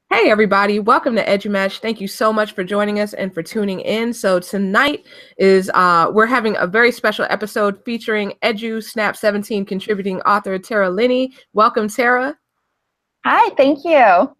Hey everybody, welcome to EduMatch. Thank you so much for joining us and for tuning in. So tonight is we're having a very special episode featuring Snap 17 contributing author Tara Linney. Welcome, Tara. Hi, thank you.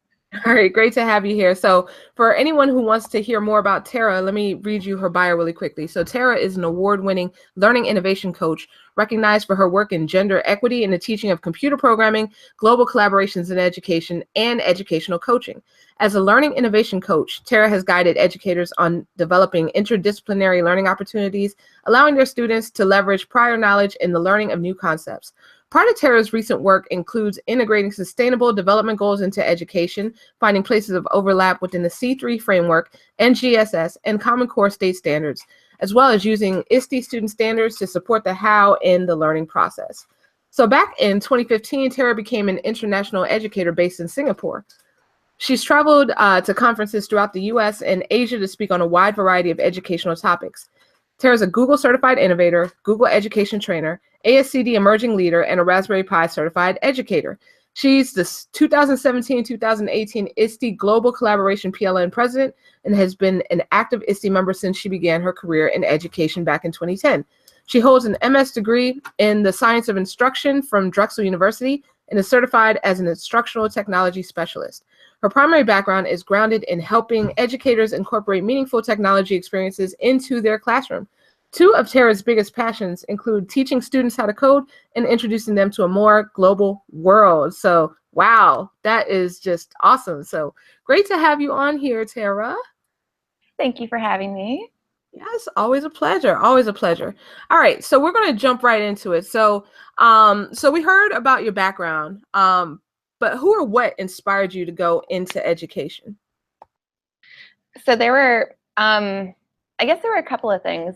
All right, great to have you here. So for anyone who wants to hear more about Tara, let me read you her bio really quickly. So Tara is an award-winning learning innovation coach, recognized for her work in gender equity in the teaching of computer programming, global collaborations in education, and educational coaching. As a learning innovation coach, Tara has guided educators on developing interdisciplinary learning opportunities, allowing their students to leverage prior knowledge in the learning of new concepts. Part of Tara's recent work includes integrating sustainable development goals into education, finding places of overlap within the C3 framework, NGSS, and Common Core state standards, as well as using ISTE student standards to support the how in the learning process. So back in 2015, Tara became an international educator based in Singapore. She's traveled to conferences throughout the US and Asia to speak on a wide variety of educational topics. Tara is a Google certified innovator, Google education trainer, ASCD emerging leader, and a Raspberry Pi certified educator. She's the 2017-2018 ISTE Global Collaboration PLN president and has been an active ISTE member since she began her career in education back in 2010. She holds an MS degree in the science of instruction from Drexel University and is certified as an instructional technology specialist. Her primary background is grounded in helping educators incorporate meaningful technology experiences into their classroom. Two of Tara's biggest passions include teaching students how to code and introducing them to a more global world. So, wow, that is just awesome. So great to have you on here, Tara. Thank you for having me. Yes, always a pleasure. Always a pleasure. All right, so we're going to jump right into it. So we heard about your background, but who or what inspired you to go into education? So I guess there were a couple of things.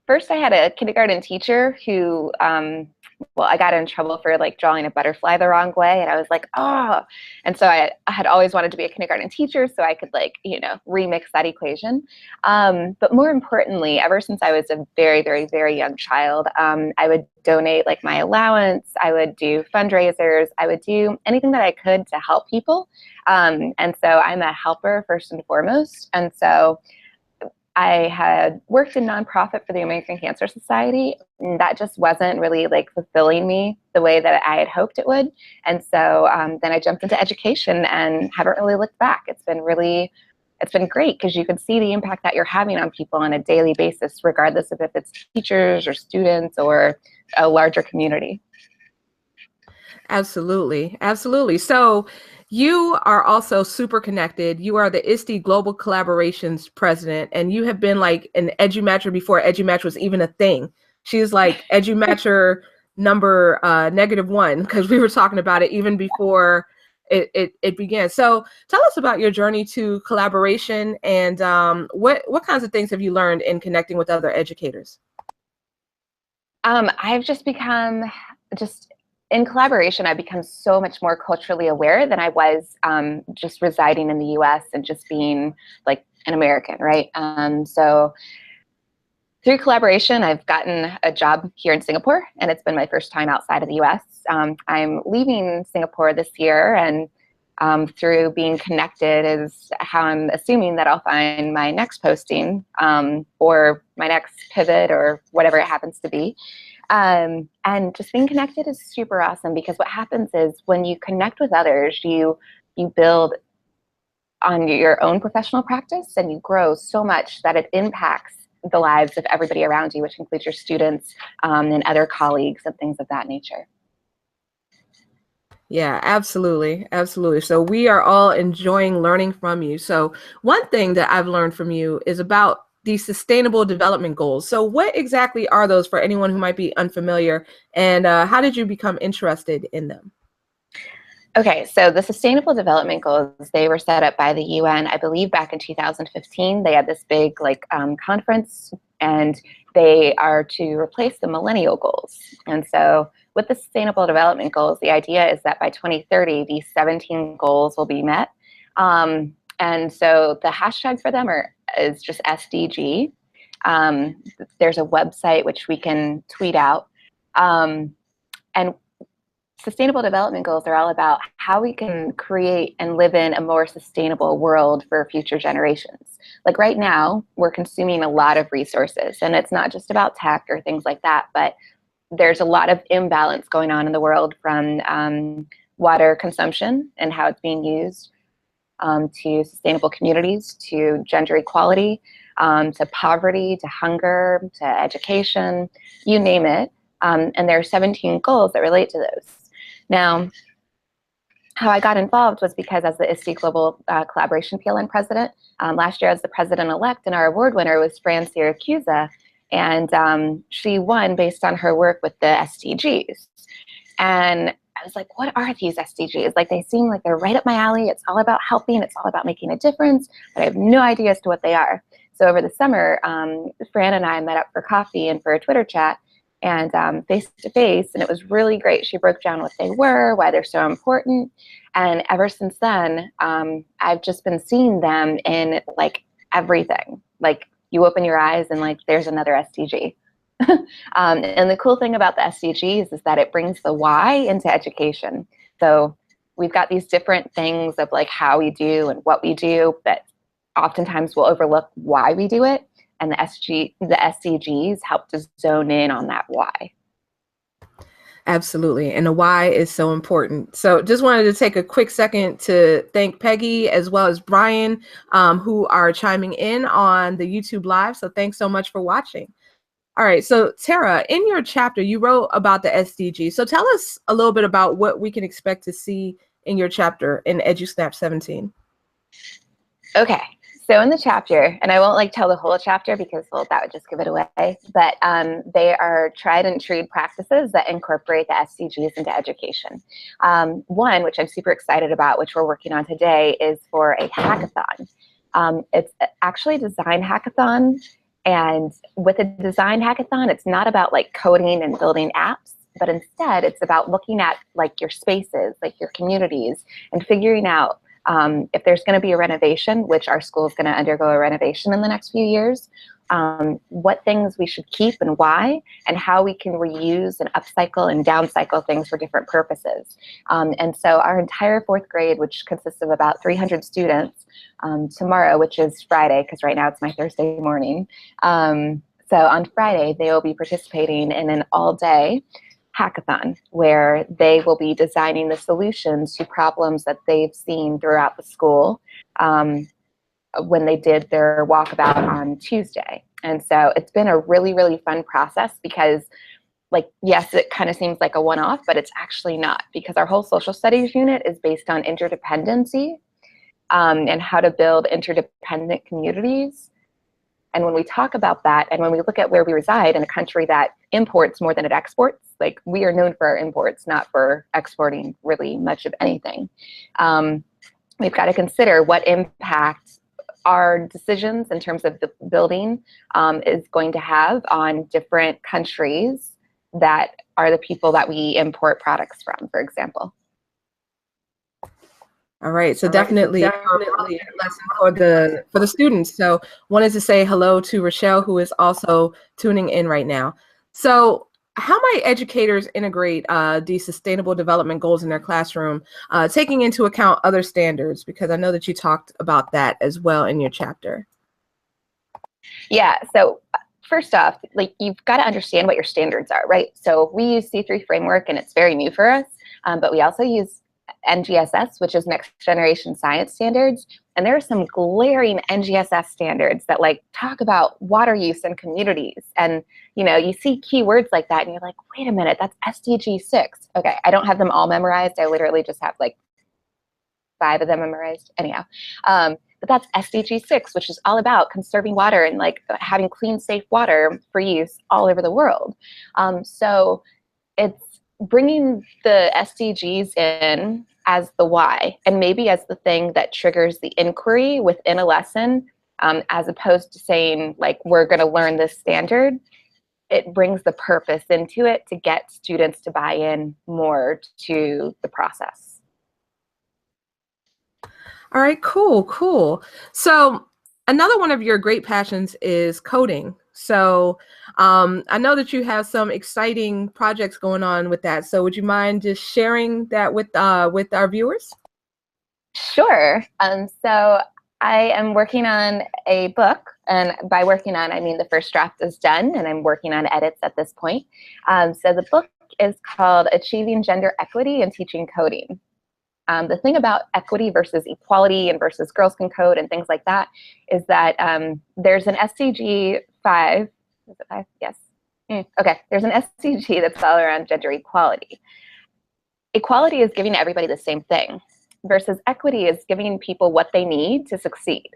First, I had a kindergarten teacher who, I got in trouble for like drawing a butterfly the wrong way, and I was like, oh. And so I had always wanted to be a kindergarten teacher so I could remix that equation. But more importantly, ever since I was a very, very, very young child, I would donate like my allowance, I would do fundraisers, I would do anything that I could to help people. And so I'm a helper first and foremost. And so I had worked in nonprofit for the American Cancer Society, and that just wasn't really like fulfilling me the way that I had hoped it would. And so then I jumped into education and haven't really looked back. It's been great because you can see the impact that you're having on people on a daily basis, regardless of if it's teachers or students or a larger community. Absolutely. Absolutely. So you are also super connected. You are the ISTE Global Collaborations president, and you have been like an EduMatcher before EduMatch was even a thing. She's like EduMatcher number -1, because we were talking about it even before it began. So tell us about your journey to collaboration and what kinds of things have you learned in connecting with other educators? I've just become in collaboration, I've become so much more culturally aware than I was just residing in the US and just being like an American, right? So through collaboration, I've gotten a job here in Singapore, and it's been my first time outside of the US. I'm leaving Singapore this year, and through being connected is how I'm assuming that I'll find my next posting or my next pivot or whatever it happens to be. And just being connected is super awesome because what happens is when you connect with others, you build on your own professional practice and you grow so much that it impacts the lives of everybody around you, which includes your students and other colleagues and things of that nature. Yeah, absolutely. Absolutely. So we are all enjoying learning from you. So one thing that I've learned from you is about the sustainable development goals. So what exactly are those for anyone who might be unfamiliar, and how did you become interested in them? Okay, so the Sustainable Development Goals, they were set up by the UN, I believe back in 2015. They had this big conference, and they are to replace the millennial goals. And so with the Sustainable Development Goals, the idea is that by 2030, these 17 goals will be met. And so the hashtag for them is just SDG. There's a website which we can tweet out. And Sustainable Development Goals are all about how we can create and live in a more sustainable world for future generations. Like right now, we're consuming a lot of resources, and it's not just about tech or things like that, but there's a lot of imbalance going on in the world, from water consumption and how it's being used, to sustainable communities, to gender equality, to poverty, to hunger, to education, you name it. And there are 17 goals that relate to those. Now, how I got involved was because as the ISTE Global Collaboration PLN president, last year as the president-elect, and our award winner was Fran Siracusa, and she won based on her work with the SDGs. And I was like, what are these SDGs? Like, they seem like they're right up my alley. It's all about helping. It's all about making a difference, but I have no idea as to what they are. So over the summer, Fran and I met up for coffee and for a Twitter chat, and face to face, and it was really great. She broke down what they were, why they're so important, and ever since then, I've just been seeing them in like everything. Like, you open your eyes and like there's another SDG. And the cool thing about the SDGs is that it brings the why into education. So we've got these different things of like how we do and what we do, but oftentimes we'll overlook why we do it. And the SDGs help to zone in on that why. Absolutely. And the why is so important. So just wanted to take a quick second to thank Peggy as well as Brian, who are chiming in on the YouTube Live. So thanks so much for watching. All right. So Tara, in your chapter, you wrote about the SDG. So tell us a little bit about what we can expect to see in your chapter in EduSnap 17. Okay. So in the chapter, and I won't like tell the whole chapter because, well, that would just give it away, but they are tried and true practices that incorporate the SDGs into education. One, which I'm super excited about, which we're working on today, is for a hackathon. It's actually a design hackathon, and with a design hackathon, it's not about like coding and building apps, but instead it's about looking at like your spaces, like your communities, and figuring out if there's going to be a renovation, which our school is going to undergo a renovation in the next few years, what things we should keep and why, and how we can reuse and upcycle and downcycle things for different purposes. And so our entire fourth grade, which consists of about 300 students, tomorrow, which is Friday, because right now it's my Thursday morning. So on Friday, they will be participating in an all-day hackathon where they will be designing the solutions to problems that they've seen throughout the school when they did their walkabout on Tuesday. And so it's been a really, really fun process because, like, yes, it kind of seems like a one-off, but it's actually not, because our whole social studies unit is based on interdependency and how to build interdependent communities. And when we talk about that, and when we look at where we reside in a country that imports more than it exports, like, we are known for our imports, not for exporting really much of anything. We've got to consider what impact our decisions in terms of the building is going to have on different countries that are the people that we import products from, for example. All right, so definitely a lesson for the students. So wanted to say hello to Rochelle, who is also tuning in right now. So how might educators integrate these sustainable development goals in their classroom, taking into account other standards? Because I know that you talked about that as well in your chapter. Yeah, so first off, like, you've got to understand what your standards are, right? So we use C3 framework, and it's very new for us, but we also use NGSS, which is Next Generation Science Standards. And there are some glaring NGSS standards that like talk about water use in communities. And, you know, you see keywords like that and you're like, wait a minute, that's SDG 6. Okay, I don't have them all memorized. I literally just have like 5 of them memorized. Anyhow, but that's SDG 6, which is all about conserving water and like having clean, safe water for use all over the world. So it's bringing the SDGs in as the why, and maybe as the thing that triggers the inquiry within a lesson, as opposed to saying like, we're going to learn this standard. It brings the purpose into it to get students to buy in more to the process. All right, cool. So another one of your great passions is coding. So I know that you have some exciting projects going on with that. So would you mind just sharing that with our viewers? Sure. So I am working on a book, and by working on, I mean the first draft is done, and I'm working on edits at this point. So the book is called Achieving Gender Equity and Teaching Coding. The thing about equity versus equality and versus girls can code and things like that is that there's an SDG 5. Is it 5? Yes. Okay. There's an SDG that's all around gender equality. Equality is giving everybody the same thing, versus equity is giving people what they need to succeed.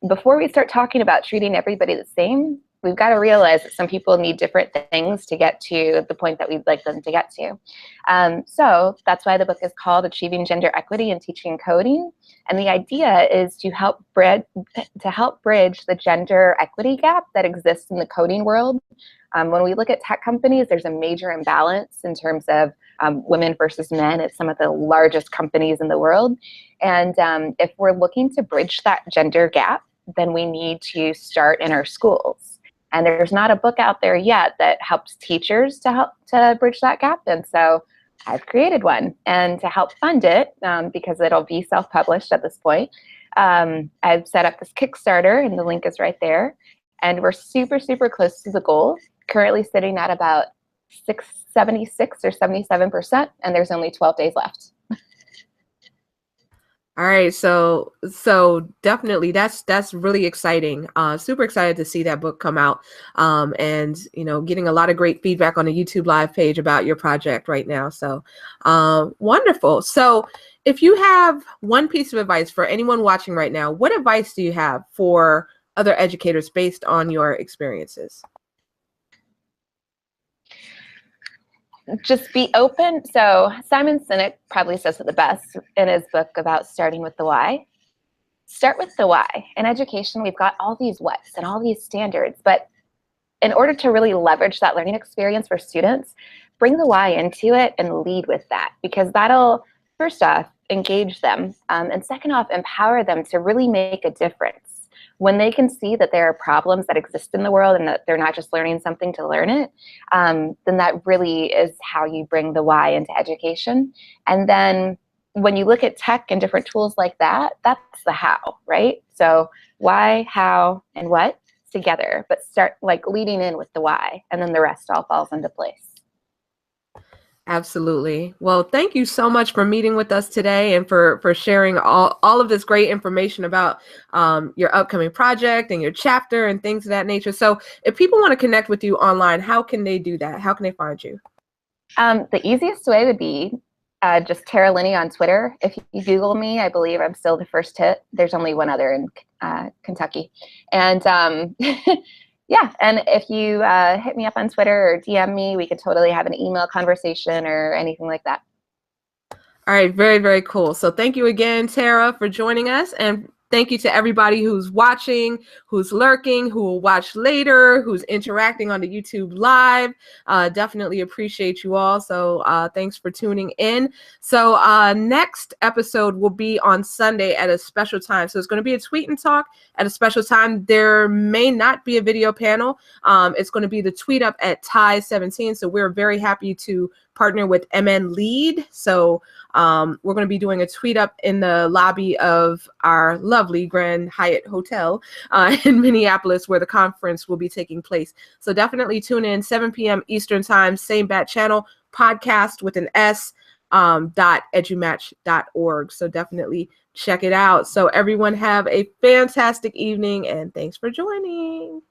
Before we start talking about treating everybody the same, we've got to realize that some people need different things to get to the point that we'd like them to get to. So that's why the book is called Achieving Gender Equity and Teaching Coding. And the idea is to help bridge the gender equity gap that exists in the coding world. When we look at tech companies, there's a major imbalance in terms of women versus men at some of the largest companies in the world. And if we're looking to bridge that gender gap, then we need to start in our schools. And there's not a book out there yet that helps teachers to bridge that gap. And so I've created one. And to help fund it, because it'll be self-published at this point, I've set up this Kickstarter, and the link is right there. And we're super, super close to the goal, currently sitting at about 76 or 77%, and there's only 12 days left. All right, so definitely that's really exciting. Super excited to see that book come out, and getting a lot of great feedback on the YouTube live page about your project right now. So wonderful. So if you have one piece of advice for anyone watching right now, what advice do you have for other educators based on your experiences? Just be open. So Simon Sinek probably says it the best in his book about starting with the why. Start with the why. In education, we've got all these whats and all these standards, but in order to really leverage that learning experience for students, bring the why into it and lead with that, because that'll, first off, engage them, and second off, empower them to really make a difference. When they can see that there are problems that exist in the world and that they're not just learning something to learn it, then that really is how you bring the why into education. And then when you look at tech and different tools like that, that's the how, right? So why, how, and what together, but start leading in with the why, and then the rest all falls into place. Absolutely. Well, thank you so much for meeting with us today and for sharing all of this great information about your upcoming project and your chapter and things of that nature. So if people want to connect with you online, how can they do that? How can they find you? The easiest way would be just Tara Linney on Twitter. If you Google me, I believe I'm still the first hit. There's only one other in Kentucky. And yeah, and if you hit me up on Twitter or DM me, we could totally have an email conversation or anything like that. All right, very, very cool. So thank you again, Tara, for joining us. And thank you to everybody who's watching, who's lurking, who will watch later, who's interacting on the YouTube live. Definitely appreciate you all. So thanks for tuning in. So next episode will be on Sunday at a special time. So it's going to be a tweet and talk at a special time. There may not be a video panel. It's going to be the tweet up at TIE 17. So we're very happy to partner with MN Lead. So we're going to be doing a tweet up in the lobby of our lovely Grand Hyatt Hotel in Minneapolis, where the conference will be taking place. So definitely tune in 7 p.m. Eastern time, same bat channel, podcast with an S, .edumatch.org. So definitely check it out. So everyone have a fantastic evening, and thanks for joining.